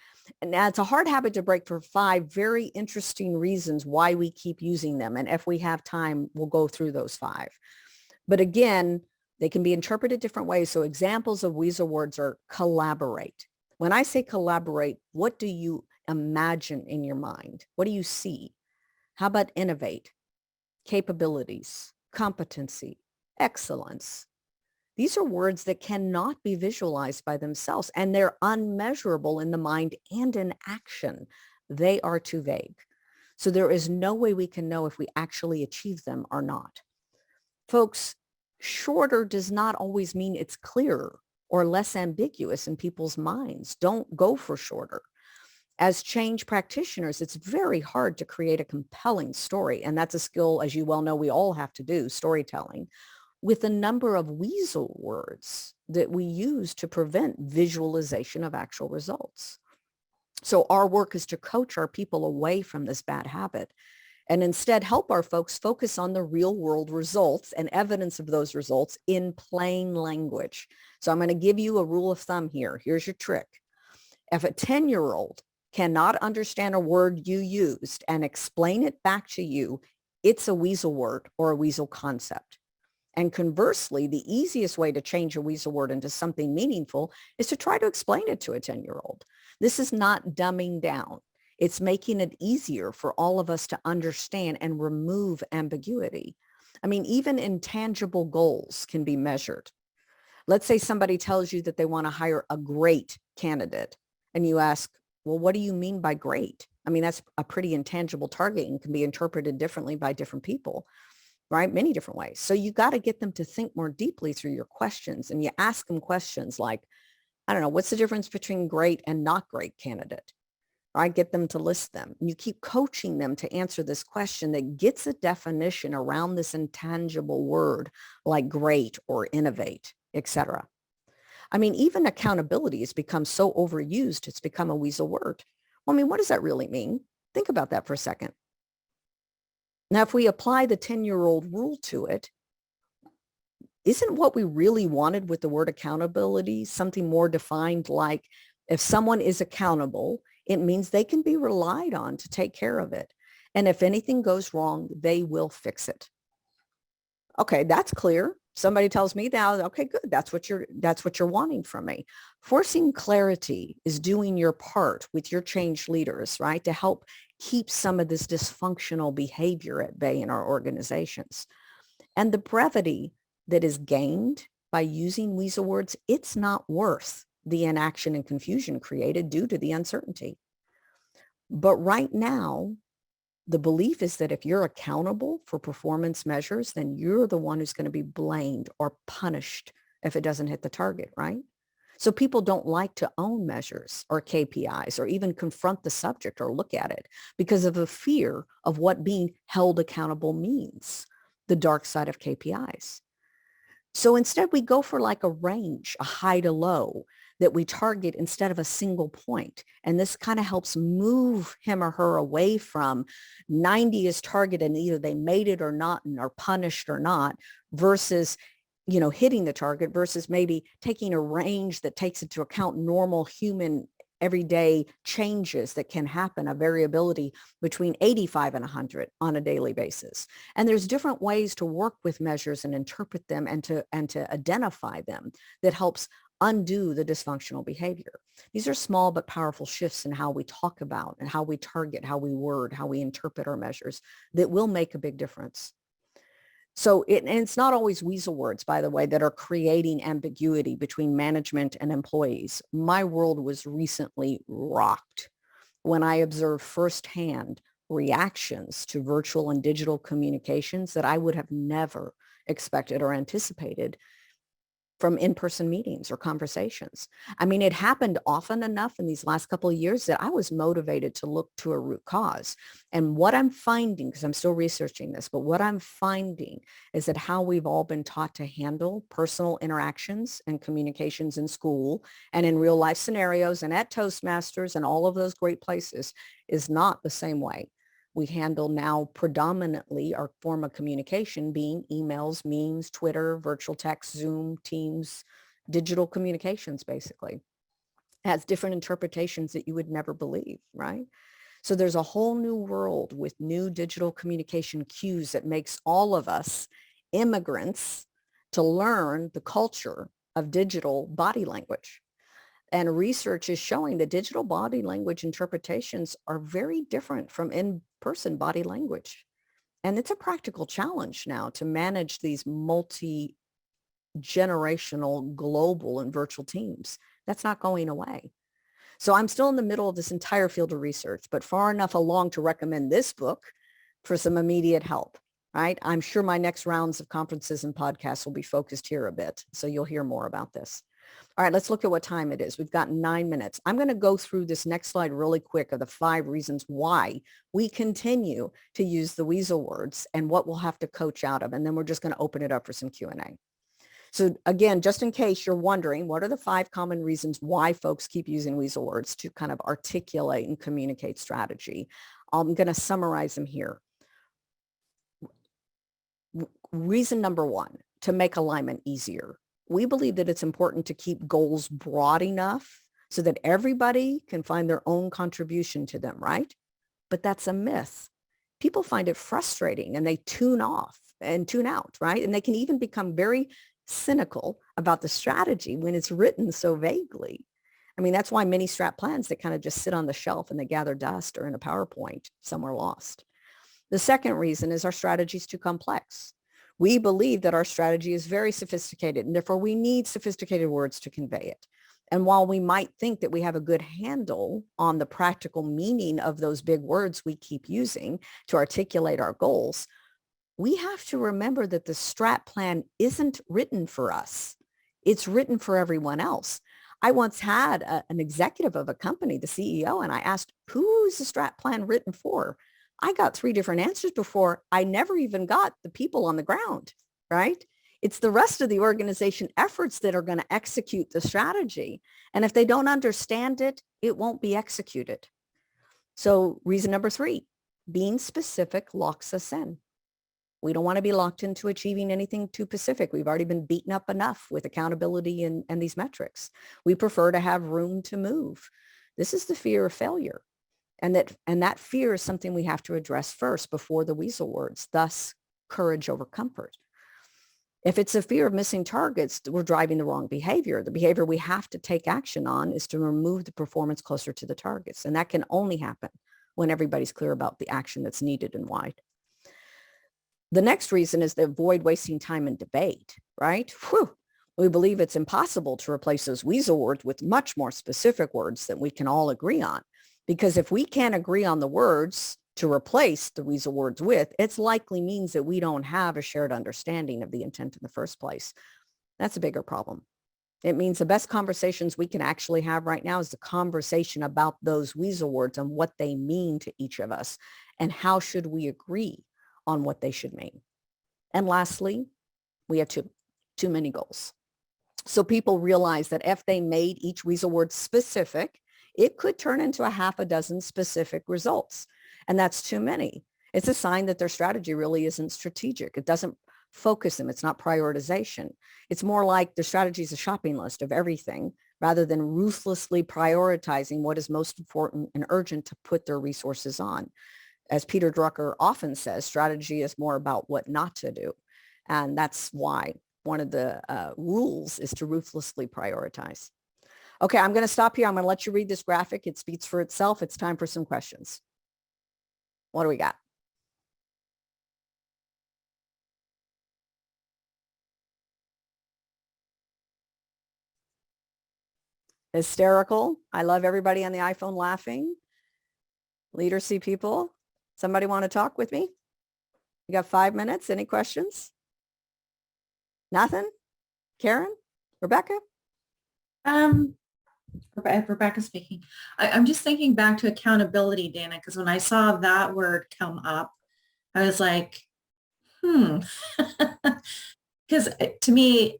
And now it's a hard habit to break for 5 very interesting reasons why we keep using them. And if we have time, we'll go through those 5. But again, they can be interpreted different ways. So examples of weasel words are collaborate. When I say collaborate, what do you imagine in your mind? What do you see? How about innovate, capabilities, competency, excellence? These are words that cannot be visualized by themselves, and they're unmeasurable in the mind and in action. They are too vague. So there is no way we can know if we actually achieve them or not. Folks, Shorter does not always mean it's clearer or less ambiguous in people's minds. Don't go for shorter. As change practitioners, it's very hard to create a compelling story. And that's a skill, as you well know, we all have to do, storytelling, with a number of weasel words that we use to prevent visualization of actual results. So our work is to coach our people away from this bad habit and instead help our folks focus on the real world results and evidence of those results in plain language. So I'm going to give you a rule of thumb here. Here's your trick. If a 10-year-old cannot understand a word you used and explain it back to you, it's a weasel word or a weasel concept. And conversely, the easiest way to change a weasel word into something meaningful is to try to explain it to a 10-year-old. This is not dumbing down. It's making it easier for all of us to understand and remove ambiguity. I mean, even intangible goals can be measured. Let's say somebody tells you that they want to hire a great candidate, and you ask, well, what do you mean by great? I mean, that's a pretty intangible target and can be interpreted differently by different people, right? Many different ways. So you got to get them to think more deeply through your questions. And you ask them questions like, I don't know, what's the difference between great and not great candidate? Right? Get them to list them. And you keep coaching them to answer this question that gets a definition around this intangible word like great or innovate, etc. I mean, even accountability has become so overused, it's become a weasel word. Well, I mean, what does that really mean? Think about that for a second. Now, if we apply the 10-year-old rule to it, isn't what we really wanted with the word accountability something more defined like if someone is accountable, it means they can be relied on to take care of it. And if anything goes wrong, they will fix it. Okay, that's clear. Somebody tells me now, okay, good. That's what you're wanting from me. Forcing clarity is doing your part with your change leaders, right? To help keep some of this dysfunctional behavior at bay in our organizations. And the brevity that is gained by using weasel words, it's not worth the inaction and confusion created due to the uncertainty. But right now, the belief is that if you're accountable for performance measures, then you're the one who's going to be blamed or punished if it doesn't hit the target, right? So people don't like to own measures or KPIs or even confront the subject or look at it because of a fear of what being held accountable means, the dark side of KPIs. So instead we go for like a range, a high to low that we target instead of a single point. And this kind of helps move him or her away from 90 is targeted and either they made it or not and are punished or not versus, hitting the target versus maybe taking a range that takes into account normal human everyday changes that can happen, a variability between 85 and 100 on a daily basis. And there's different ways to work with measures and interpret them and to identify them that helps undo the dysfunctional behavior. These are small but powerful shifts in how we talk about and how we target, how we word, how we interpret our measures that will make a big difference. So and it's not always weasel words, by the way, that are creating ambiguity between management and employees. My world was recently rocked when I observed firsthand reactions to virtual and digital communications that I would have never expected or anticipated from in-person meetings or conversations. I mean, it happened often enough in these last couple of years that I was motivated to look to a root cause. And what I'm finding, because I'm still researching this, but what I'm finding is that how we've all been taught to handle personal interactions and communications in school and in real life scenarios and at Toastmasters and all of those great places is not the same way. We handle now predominantly our form of communication being emails, memes, Twitter, virtual text, Zoom, Teams, digital communications, basically. It has different interpretations that you would never believe, right? So there's a whole new world with new digital communication cues that makes all of us immigrants to learn the culture of digital body language. And research is showing that digital body language interpretations are very different from in-person body language. And it's a practical challenge now to manage these multi-generational, global and virtual teams. That's not going away. So I'm still in the middle of this entire field of research, but far enough along to recommend this book for some immediate help. right? I'm sure my next rounds of conferences and podcasts will be focused here a bit. So you'll hear more about this. All right, let's look at what time it is. We've got 9 minutes. I'm going to go through this next slide really quick of the 5 reasons why we continue to use the weasel words and what we'll have to coach out of. And then we're just going to open it up for some Q&A. So again, just in case you're wondering, what are the 5 common reasons why folks keep using weasel words to kind of articulate and communicate strategy? I'm going to summarize them here. Reason number 1, to make alignment easier. We believe that it's important to keep goals broad enough so that everybody can find their own contribution to them, right? But that's a myth. People find it frustrating and they tune off and tune out, right? And they can even become very cynical about the strategy when it's written so vaguely. I mean, that's why many strat plans that kind of just sit on the shelf and they gather dust or in a PowerPoint somewhere lost. The second reason is our strategy is too complex. We believe that our strategy is very sophisticated and therefore we need sophisticated words to convey it. And while we might think that we have a good handle on the practical meaning of those big words we keep using to articulate our goals, we have to remember that the strat plan isn't written for us. It's written for everyone else. I once had an executive of a company, the CEO, and I asked, who's the strat plan written for? I got 3 different answers before I never even got the people on the ground, right? It's the rest of the organization efforts that are going to execute the strategy. And if they don't understand it, it won't be executed. So reason number 3, being specific locks us in. We don't want to be locked into achieving anything too specific. We've already been beaten up enough with accountability and these metrics. We prefer to have room to move. This is the fear of failure. And that fear is something we have to address first before the weasel words, thus courage over comfort. If it's a fear of missing targets, we're driving the wrong behavior. The behavior we have to take action on is to remove the performance closer to the targets. And that can only happen when everybody's clear about the action that's needed and why. The next reason is to avoid wasting time in debate, right? Whew. We believe it's impossible to replace those weasel words with much more specific words that we can all agree on. Because if we can't agree on the words to replace the weasel words with, it likely means that we don't have a shared understanding of the intent in the first place. That's a bigger problem. It means the best conversations we can actually have right now is the conversation about those weasel words and what they mean to each of us and how should we agree on what they should mean. And lastly, we have too many goals. So people realize that if they made each weasel word specific, it could turn into a half a dozen specific results. And that's too many. It's a sign that their strategy really isn't strategic. It doesn't focus them. It's not prioritization. It's more like their strategy is a shopping list of everything rather than ruthlessly prioritizing what is most important and urgent to put their resources on. As Peter Drucker often says, strategy is more about what not to do. And that's why one of the rules is to ruthlessly prioritize. Okay, I'm going to stop here. I'm going to let you read this graphic. It speaks for itself. It's time for some questions. What do we got? Hysterical. I love everybody on the iPhone laughing. Leader people. Somebody want to talk with me? You got 5 minutes. Any questions? Nothing? Karen? Rebecca? Rebecca speaking. I'm just thinking back to accountability, Dana, because when I saw that word come up, I was like, because to me,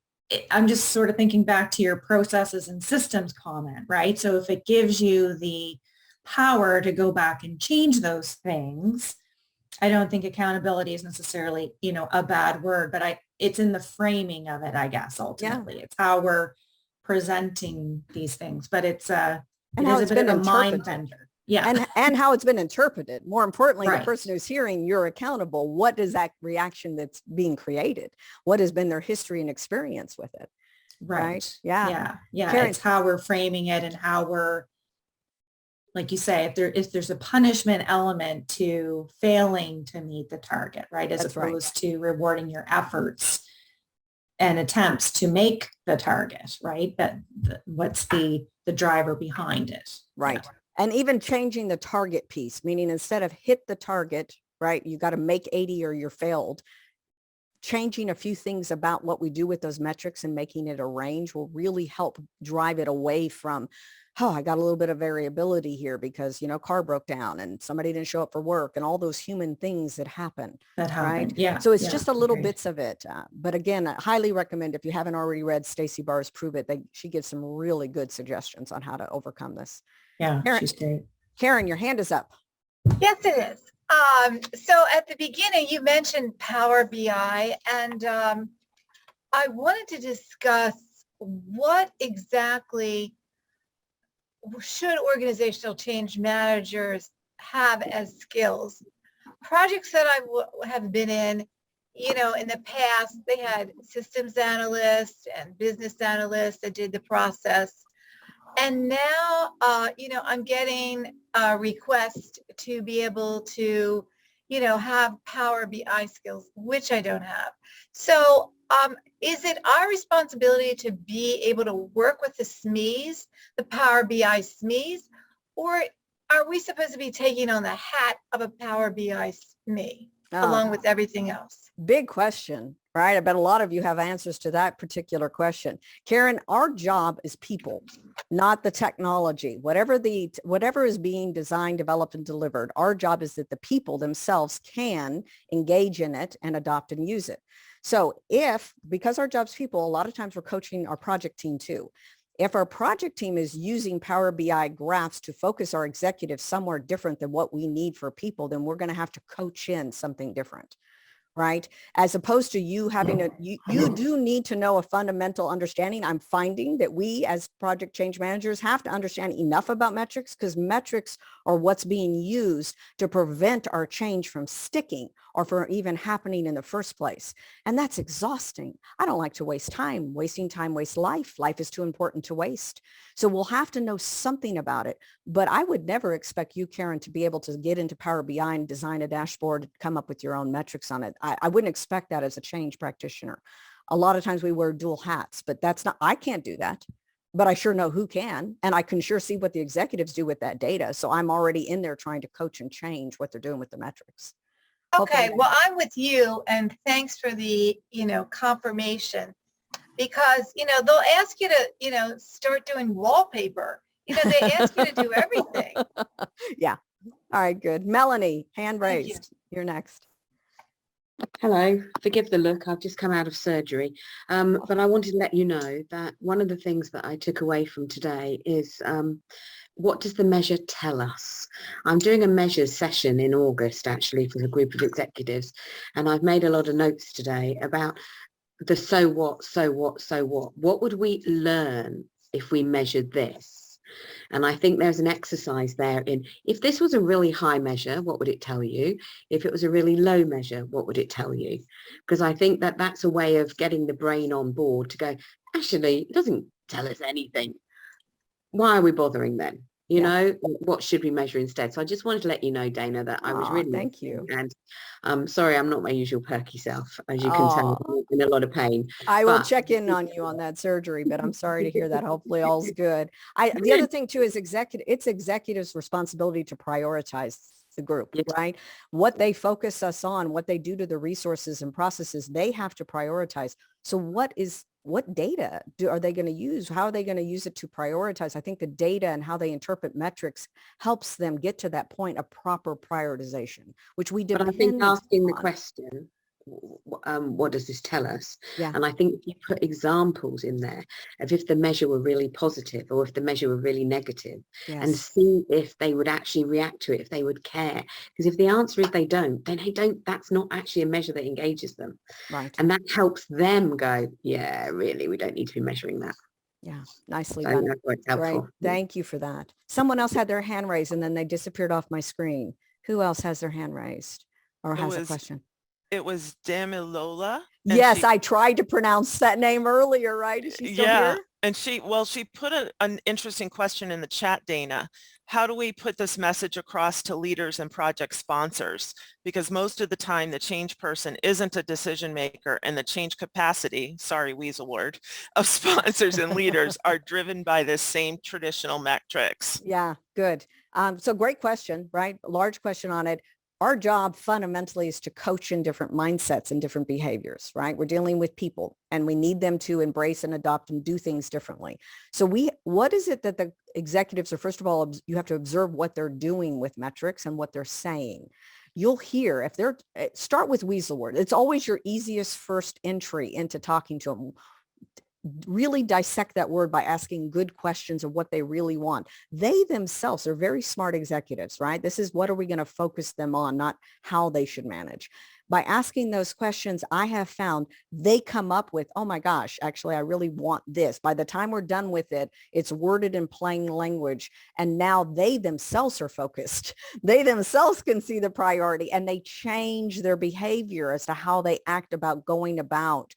I'm just sort of thinking back to your processes and systems comment, right? So if it gives you the power to go back and change those things, I don't think accountability is necessarily, a bad word, but it's in the framing of it, I guess, ultimately. Yeah. It's how we're presenting these things, but it is a bit of a mind bender. Yeah. And how it's been interpreted. More importantly, right. The person who's hearing you're accountable, what is that reaction that's being created? What has been their history and experience with it? Right. Yeah. Karen, it's how we're framing it and how we're, like you say, if there's a punishment element to failing to meet the target, right? As opposed to rewarding your efforts and attempts to make the target, right? What's the driver behind it? Right. Yeah. And even changing the target piece, meaning instead of hit the target, right? You got to make 80 or you're failed. Changing a few things about what we do with those metrics and making it a range will really help drive it away from, oh, I got a little bit of variability here because, car broke down and somebody didn't show up for work and all those human things that happen. Right? Yeah. So it's yeah, just a little agreed. bits of it. But again, I highly recommend, if you haven't already read Stacey Barr's Prove It, she gives some really good suggestions on how to overcome this. Yeah, Karen, she's great. Karen, your hand is up. Yes, it is. So at the beginning, you mentioned Power BI, and I wanted to discuss what exactly should organizational change managers have as skills. Projects that I have been in, in the past, they had systems analysts and business analysts that did the process. And now, I'm getting a request to be able to, have Power BI skills, which I don't have. So is it our responsibility to be able to work with the SMEs, the Power BI SMEs, or are we supposed to be taking on the hat of a Power BI SME along with everything else? Big question, right? I bet a lot of you have answers to that particular question. Karen, our job is people, not the technology. Whatever is being designed, developed, and delivered, our job is that the people themselves can engage in it and adopt and use it. So because our job's people, a lot of times we're coaching our project team too. If our project team is using Power BI graphs to focus our executives somewhere different than what we need for people, then we're going to have to coach in something different. Right? As opposed to you having you do need to know a fundamental understanding. I'm finding that we as project change managers have to understand enough about metrics, because metrics are what's being used to prevent our change from sticking or for even happening in the first place. And that's exhausting. I don't like to waste time. Wasting time wastes life. Life is too important to waste. So we'll have to know something about it. But I would never expect you, Karen, to be able to get into Power BI and design a dashboard, come up with your own metrics on it. I wouldn't expect that as a change practitioner. A lot of times we wear dual hats, but I can't do that. But I sure know who can. And I can sure see what the executives do with that data. So I'm already in there trying to coach and change what they're doing with the metrics. Okay, well, I'm with you, and thanks for the, confirmation, because, they'll ask you to, start doing wallpaper. They ask you to do everything. Yeah. All right, good. Melanie, hand Thank you. raised. You're next. Hello, forgive the look, I've just come out of surgery. But I wanted to let you know that one of the things that I took away from today is what does the measure tell us? I'm doing a measures session in August, actually, for a group of executives, and I've made a lot of notes today about the so what, so what, so what. What would we learn if we measured this? And I think there's an exercise there in, if this was a really high measure, what would it tell you? If it was a really low measure, what would it tell you? Because I think that that's a way of getting the brain on board to go, actually, it doesn't tell us anything. Why are we bothering then? You know, what should we measure instead? So I just wanted to let you know, Dana, that I was really thank you. And sorry, I'm not my usual perky self, as you can tell, I'm in a lot of pain. I will check in on you on that surgery, but I'm sorry to hear that. Hopefully all's good. The other thing too is it's executives' responsibility to prioritize the group, right? What they focus us on, what they do to the resources and processes, they have to prioritize. So what data are they going to use? How are they going to use it to prioritize? I think the data and how they interpret metrics helps them get to that point of proper prioritization, which we depend on. But I think asking the question, what does this tell us? Yeah. And I think if you put examples in there of if the measure were really positive or if the measure were really negative, and see if they would actually react to it, if they would care. Because if the answer is they don't, then that's not actually a measure that engages them. Right. And that helps them go, yeah, really, we don't need to be measuring that. Yeah, nicely So done. that's what's helpful. Great. Thank you for that. Someone else had their hand raised and then they disappeared off my screen. Who else has their hand raised or has a question? It was Damilola. Yes, I tried to pronounce that name earlier, right? Is she still here? And she put an interesting question in the chat, Dana. How do we put this message across to leaders and project sponsors? Because most of the time the change person isn't a decision maker, and the change capacity, sorry, weasel word, of sponsors and leaders are driven by this same traditional metrics. Yeah, good. So great question, right? Large question on it. our job fundamentally is to coach in different mindsets and different behaviors, right? We're dealing with people and we need them to embrace and adopt and do things differently. So what is it that the executives are, first of all, you have to observe what they're doing with metrics and what they're saying. You'll hear if they're, start with weasel word. It's always your easiest first entry into talking to them. Really dissect that word by asking good questions of what they really want. They themselves are very smart executives, right? This is what are we going to focus them on, not how they should manage. By asking those questions, I have found they come up with, oh my gosh, actually, I really want this. By the time we're done with it, it's worded in plain language. And now they themselves are focused. They themselves can see the priority and they change their behavior as to how they act about going about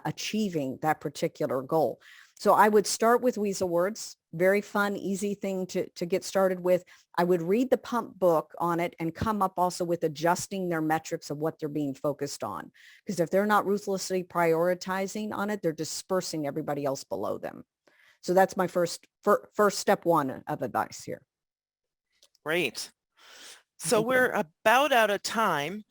achieving that particular goal. So I would start with weasel words, very fun, easy thing to get started with. I would read the pump book on it and come up also with adjusting their metrics of what they're being focused on. Because if they're not ruthlessly prioritizing on it, they're dispersing everybody else below them. So that's my first step one of advice here. Great. So we're about out of time.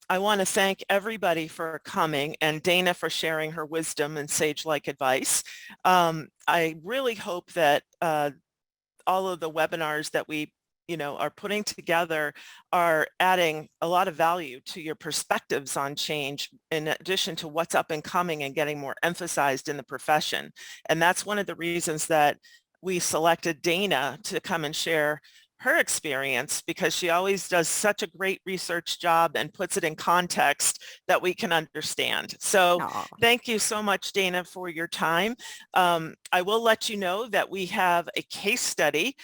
I want to thank everybody for coming and Dana for sharing her wisdom and sage-like advice. I really hope that all of the webinars that we are putting together are adding a lot of value to your perspectives on change in addition to what's up and coming and getting more emphasized in the profession. And that's one of the reasons that we selected Dana to come and share her experience, because she always does such a great research job and puts it in context that we can understand. So thank you so much, Dana, for your time. I will let you know that we have a case study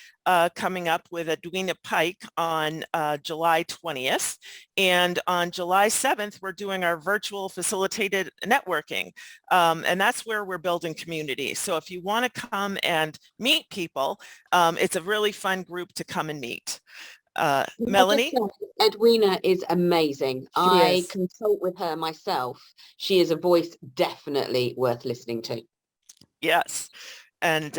coming up with Edwina Pike on July 20th. And on July 7th, we're doing our virtual facilitated networking. And that's where we're building community. So if you want to come and meet people, it's a really fun group to come and meet. Melanie? Edwina is amazing. I consult with her myself. She is a voice definitely worth listening to. Yes. And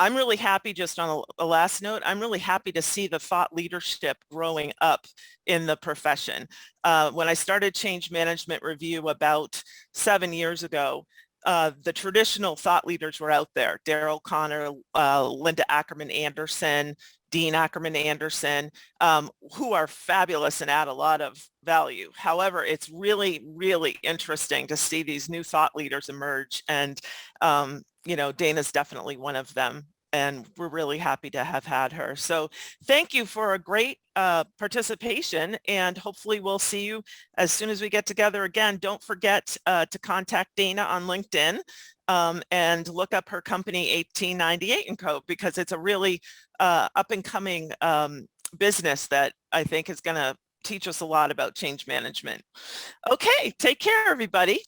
I'm really happy, just on a last note, I'm really happy to see the thought leadership growing up in the profession. When I started Change Management Review about 7 years ago, the traditional thought leaders were out there: Daryl Connor, Linda Ackerman Anderson, Dean Ackerman Anderson, who are fabulous and add a lot of value. However, it's really, really interesting to see these new thought leaders emerge. And, Dana's definitely one of them. And we're really happy to have had her. So thank you for a great participation, and hopefully we'll see you as soon as we get together again. Don't forget to contact Dana on LinkedIn and look up her company 1898 & Co, because it's a really up and coming business that I think is going to teach us a lot about change management. Okay, take care, everybody.